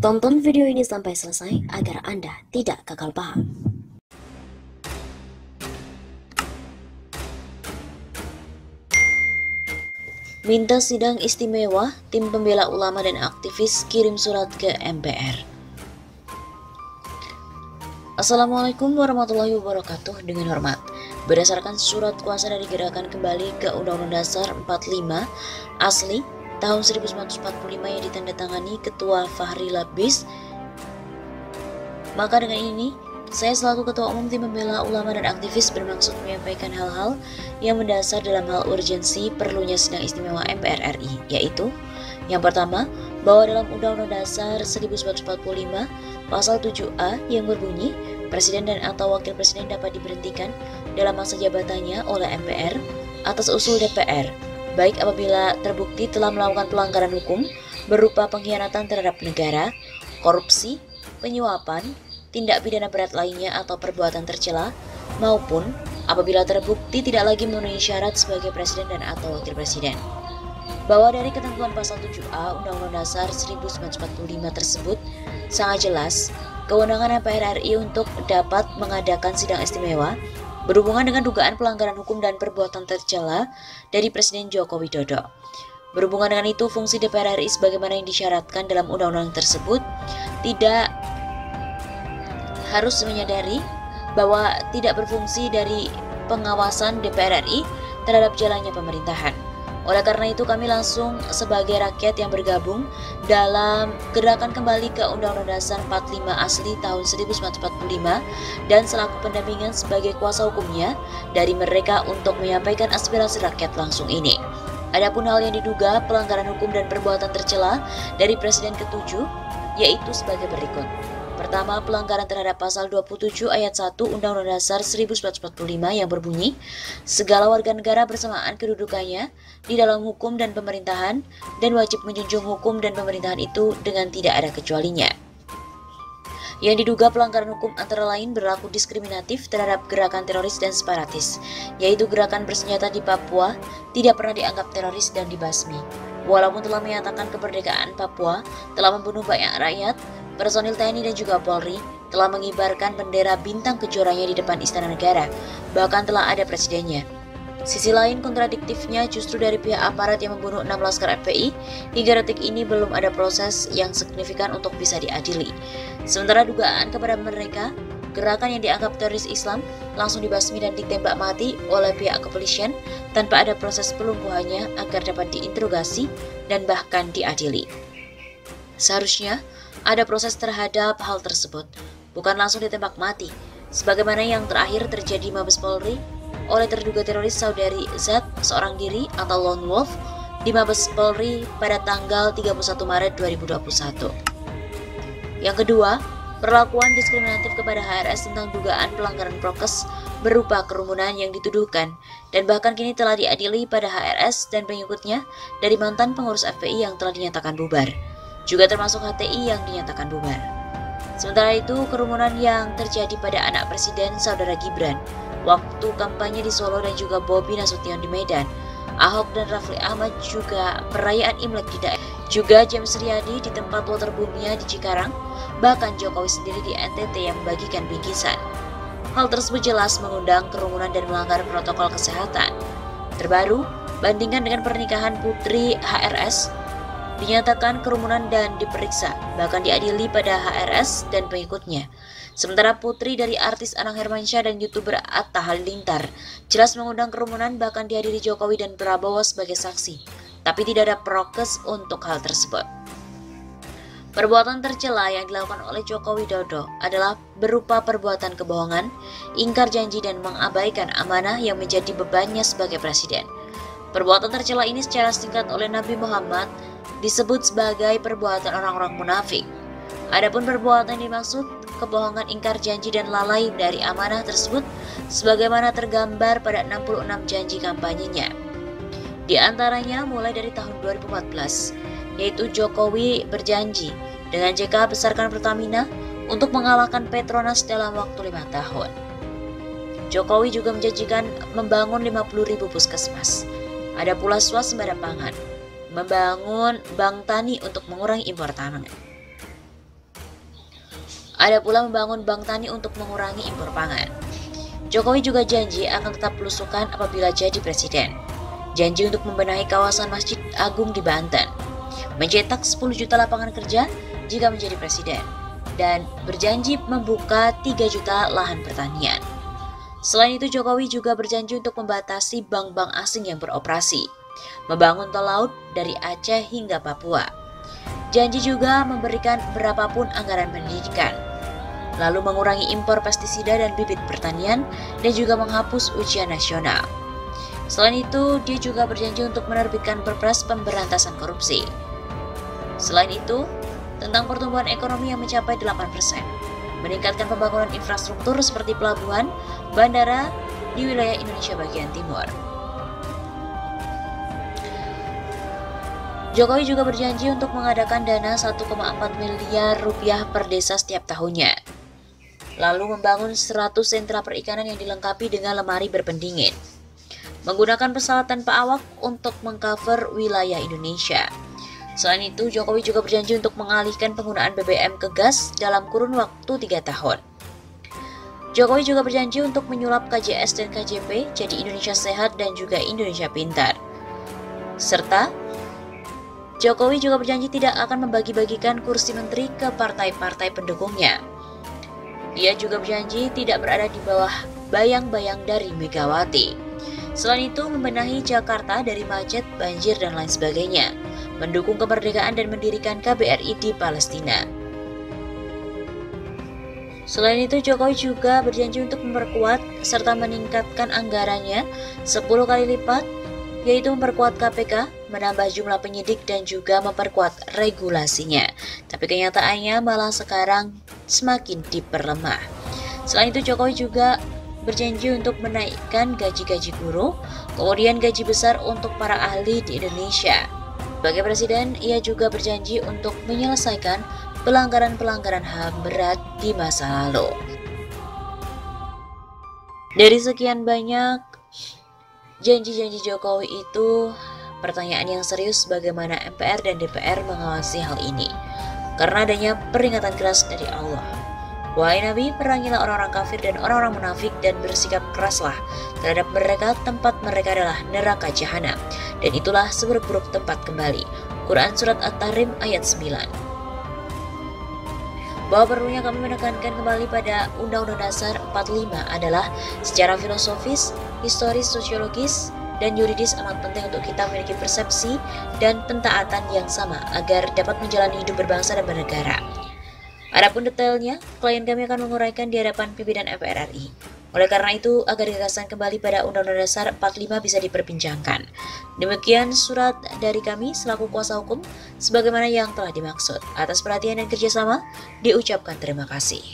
Tonton video ini sampai selesai agar Anda tidak gagal paham. Minta sidang istimewa, tim pembela ulama dan aktivis kirim surat ke MPR. Assalamualaikum warahmatullahi wabarakatuh. Dengan hormat, berdasarkan surat kuasa dari Gerakan Kembali ke Undang-Undang Dasar 45 asli tahun 1945 yang ditandatangani Ketua Fahri Labis, maka dengan ini saya selaku Ketua Umum Tim Pembela Ulama dan Aktivis bermaksud menyampaikan hal-hal yang mendasar dalam hal urgensi perlunya sidang istimewa MPR RI, yaitu yang pertama, bahwa dalam Undang-Undang Dasar 1945 Pasal 7A yang berbunyi, Presiden dan atau Wakil Presiden dapat diberhentikan dalam masa jabatannya oleh MPR atas usul DPR, baik apabila terbukti telah melakukan pelanggaran hukum berupa pengkhianatan terhadap negara, korupsi, penyuapan, tindak pidana berat lainnya atau perbuatan tercela, maupun apabila terbukti tidak lagi memenuhi syarat sebagai Presiden dan atau Wakil Presiden. Bahwa dari ketentuan pasal 7A Undang-Undang Dasar 1945 tersebut sangat jelas kewenangan MPR RI untuk dapat mengadakan sidang istimewa berhubungan dengan dugaan pelanggaran hukum dan perbuatan tercela dari Presiden Joko Widodo. Berhubungan dengan itu, fungsi DPR RI sebagaimana yang disyaratkan dalam undang-undang tersebut tidak harus menyadari bahwa tidak berfungsi dari pengawasan DPR RI terhadap jalannya pemerintahan. Oleh karena itu, kami langsung sebagai rakyat yang bergabung dalam Gerakan Kembali ke Undang-Undang Dasar 45 asli tahun 1945 dan selaku pendampingan sebagai kuasa hukumnya dari mereka untuk menyampaikan aspirasi rakyat langsung ini. Adapun hal yang diduga pelanggaran hukum dan perbuatan tercela dari Presiden ke-7 yaitu sebagai berikut. Pertama, pelanggaran terhadap pasal 27 ayat 1 Undang-Undang Dasar 1945 yang berbunyi, segala warga negara bersamaan kedudukannya di dalam hukum dan pemerintahan dan wajib menjunjung hukum dan pemerintahan itu dengan tidak ada kecualinya. Yang diduga pelanggaran hukum antara lain berlaku diskriminatif terhadap gerakan teroris dan separatis, yaitu gerakan bersenjata di Papua tidak pernah dianggap teroris dan dibasmi. Walaupun telah menyatakan kemerdekaan, Papua telah membunuh banyak rakyat. Personil TNI dan juga Polri telah mengibarkan bendera bintang kejoranya di depan Istana Negara, bahkan telah ada presidennya. Sisi lain kontradiktifnya justru dari pihak aparat yang membunuh 6 laskar FPI, hingga detik ini belum ada proses yang signifikan untuk bisa diadili. Sementara dugaan kepada mereka, gerakan yang dianggap teroris Islam langsung dibasmi dan ditembak mati oleh pihak kepolisian tanpa ada proses pelumpuhannya agar dapat diinterogasi dan bahkan diadili. Seharusnya ada proses terhadap hal tersebut, bukan langsung ditembak mati, sebagaimana yang terakhir terjadi di Mabes Polri oleh terduga teroris Saudari Z, seorang diri atau lone wolf, di Mabes Polri pada tanggal 31 Maret 2021. Yang kedua, perlakuan diskriminatif kepada HRS tentang dugaan pelanggaran prokes berupa kerumunan yang dituduhkan dan bahkan kini telah diadili pada HRS dan pengikutnya dari mantan pengurus FPI yang telah dinyatakan bubar, juga termasuk HTI yang dinyatakan bubar. Sementara itu, kerumunan yang terjadi pada anak Presiden Saudara Gibran waktu kampanye di Solo dan juga Bobi Nasution di Medan, Ahok dan Rafli Ahmad juga perayaan Imlek di daerah, juga James Riyadi di tempat waterboomnya di Cikarang, bahkan Jokowi sendiri di NTT yang membagikan bingkisan. Hal tersebut jelas mengundang kerumunan dan melanggar protokol kesehatan. Terbaru, bandingkan dengan pernikahan Putri HRS, dinyatakan kerumunan dan diperiksa, bahkan diadili pada HRS dan pengikutnya. Sementara putri dari artis Anang Hermansyah dan YouTuber Atta Halilintar jelas mengundang kerumunan, bahkan dihadiri Jokowi dan Prabowo sebagai saksi, tapi tidak ada prokes untuk hal tersebut. Perbuatan tercela yang dilakukan oleh Joko Widodo adalah berupa perbuatan kebohongan, ingkar janji dan mengabaikan amanah yang menjadi bebannya sebagai presiden. Perbuatan tercela ini secara singkat oleh Nabi Muhammad disebut sebagai perbuatan orang-orang munafik. Adapun perbuatan yang dimaksud, kebohongan, ingkar janji dan lalai dari amanah tersebut sebagaimana tergambar pada 66 janji kampanyenya. Di antaranya mulai dari tahun 2014, yaitu Jokowi berjanji dengan JK besarkan Pertamina untuk mengalahkan Petronas dalam waktu 5 tahun. Jokowi juga menjanjikan membangun 50.000 puskesmas. Ada pula swasembada pangan, membangun bank tani untuk mengurangi impor pangan. Ada pula membangun bank tani untuk mengurangi impor pangan. Jokowi juga janji akan tetap belusukan apabila jadi presiden. Janji untuk membenahi kawasan Masjid Agung di Banten. Mencetak 10 juta lapangan kerja jika menjadi presiden. Dan berjanji membuka 3 juta lahan pertanian. Selain itu, Jokowi juga berjanji untuk membatasi bank-bank asing yang beroperasi. Membangun tol laut dari Aceh hingga Papua. Janji juga memberikan berapapun anggaran pendidikan. Lalu mengurangi impor pestisida dan bibit pertanian dan juga menghapus ujian nasional. Selain itu, dia juga berjanji untuk menerbitkan Perpres pemberantasan korupsi. Selain itu, tentang pertumbuhan ekonomi yang mencapai 8%, meningkatkan pembangunan infrastruktur seperti pelabuhan, bandara di wilayah Indonesia bagian timur. Jokowi juga berjanji untuk mengadakan dana 1,4 miliar rupiah per desa setiap tahunnya. Lalu membangun 100 sentra perikanan yang dilengkapi dengan lemari berpendingin. Menggunakan pesawat tanpa awak untuk mengcover wilayah Indonesia. Selain itu, Jokowi juga berjanji untuk mengalihkan penggunaan BBM ke gas dalam kurun waktu 3 tahun. Jokowi juga berjanji untuk menyulap KJS dan KJP jadi Indonesia Sehat dan juga Indonesia Pintar. Serta, Jokowi juga berjanji tidak akan membagi-bagikan kursi menteri ke partai-partai pendukungnya. Ia juga berjanji tidak berada di bawah bayang-bayang dari Megawati. Selain itu, membenahi Jakarta dari macet, banjir, dan lain sebagainya. Mendukung kemerdekaan dan mendirikan KBRI di Palestina. Selain itu, Jokowi juga berjanji untuk memperkuat serta meningkatkan anggarannya 10 kali lipat, yaitu memperkuat KPK, menambah jumlah penyidik, dan juga memperkuat regulasinya. Tapi kenyataannya malah sekarang semakin diperlemah. Selain itu, Jokowi juga berjanji untuk menaikkan gaji-gaji guru, kemudian gaji besar untuk para ahli di Indonesia. Sebagai presiden, ia juga berjanji untuk menyelesaikan pelanggaran-pelanggaran HAM berat di masa lalu. Dari sekian banyak janji-janji Jokowi itu, pertanyaan yang serius bagaimana MPR dan DPR mengawasi hal ini. Karena adanya peringatan keras dari Allah. Wahai Nabi, perangilah orang-orang kafir dan orang-orang munafik dan bersikap keraslah terhadap mereka, tempat mereka adalah neraka jahanam. Dan itulah seburuk-buruk tempat kembali. Quran Surat At-Tahrim ayat 9. Bahwa perlunya kami menekankan kembali pada Undang-Undang Dasar 45 adalah secara filosofis, historis, sosiologis, dan yuridis amat penting untuk kita memiliki persepsi dan pentaatan yang sama agar dapat menjalani hidup berbangsa dan bernegara. Adapun detailnya, klien kami akan menguraikan di hadapan pimpinan MPR RI. Oleh karena itu, agar gagasan kembali pada Undang-Undang Dasar 45 bisa diperbincangkan. Demikian surat dari kami selaku kuasa hukum, sebagaimana yang telah dimaksud. Atas perhatian dan kerjasama, diucapkan terima kasih.